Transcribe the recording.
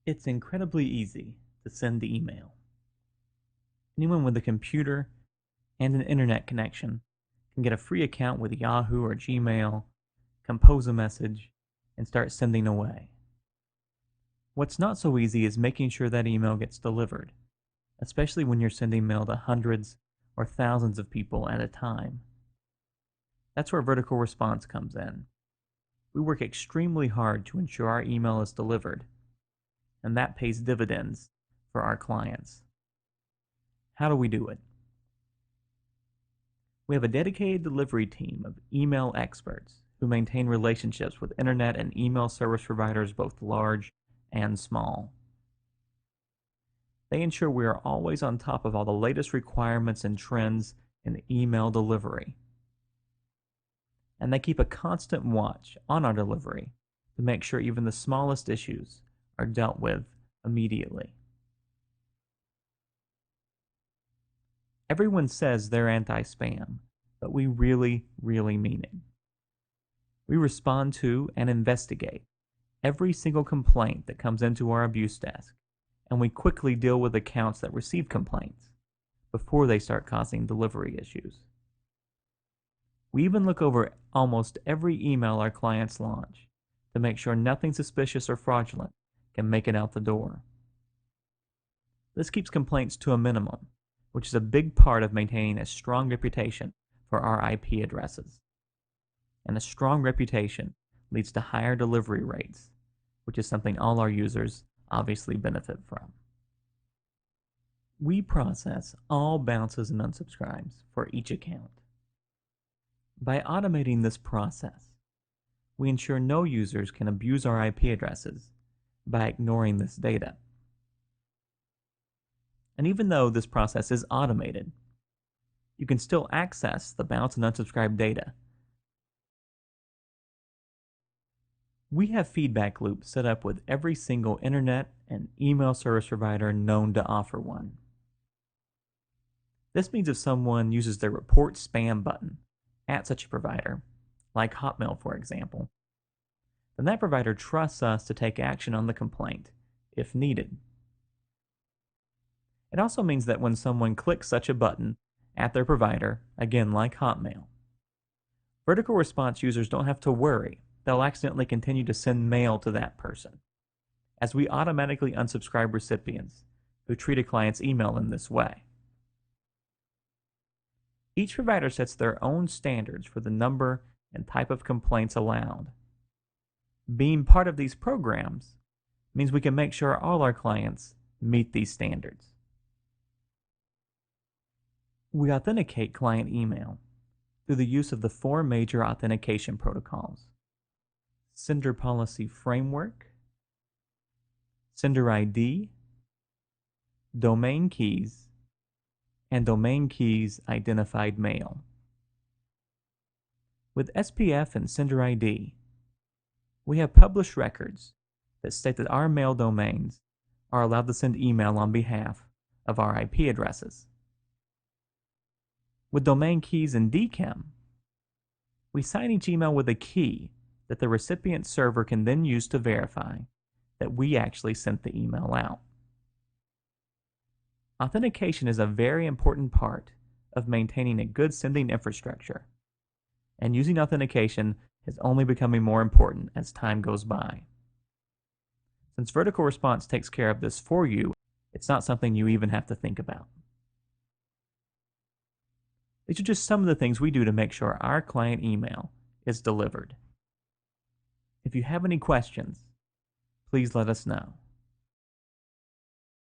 It's incredibly easy to send the email. Anyone with a computer and an internet connection can get a free account with Yahoo or Gmail, compose a message, and start sending away. What's not so easy is making sure that email gets delivered, especially when you're sending mail to hundreds or thousands of people at a time. That's where vertical response comes in. We work extremely hard to ensure our email is delivered, and that pays dividends for our clients. How do we do it? We have a dedicated delivery team of email experts who maintain relationships with internet and email service providers both large and small. They ensure we are always on top of all the latest requirements and trends in email delivery. And they keep a constant watch on our delivery to make sure even the smallest issues are dealt with immediately. Everyone says they're anti-spam, but we really, really mean it. We respond to and investigate every single complaint that comes into our abuse desk, and we quickly deal with accounts that receive complaints before they start causing delivery issues. We even look over almost every email our clients launch to make sure nothing suspicious or fraudulent can make it out the door. This keeps complaints to a minimum, which is a big part of maintaining a strong reputation for our IP addresses. And a strong reputation leads to higher delivery rates, which is something all our users obviously benefit from. We process all bounces and unsubscribes for each account. By automating this process, we ensure no users can abuse our IP addresses by ignoring this data. And even though this process is automated, you can still access the bounce and unsubscribe data. We have feedback loops set up with every single internet and email service provider known to offer one. This means if someone uses their report spam button at such a provider, like Hotmail for example, then that provider trusts us to take action on the complaint if needed. It also means that when someone clicks such a button at their provider, again like Hotmail, vertical response users don't have to worry they'll accidentally continue to send mail to that person, as we automatically unsubscribe recipients who treat a client's email in this way. Each provider sets their own standards for the number and type of complaints allowed. Being part of these programs means we can make sure all our clients meet these standards. We authenticate client email through the use of the 4 major authentication protocols: Sender Policy Framework, Sender ID, Domain Keys, and Domain Keys Identified Mail. With SPF and Sender ID, we have published records that state that our mail domains are allowed to send email on behalf of our IP addresses. With Domain Keys and DKIM, we sign each email with a key that the recipient server can then use to verify that we actually sent the email out. Authentication is a very important part of maintaining a good sending infrastructure, and using authentication is only becoming more important as time goes by. Since vertical response takes care of this for you, it's not something you even have to think about. These are just some of the things we do to make sure our client email is delivered. If you have any questions, please let us know.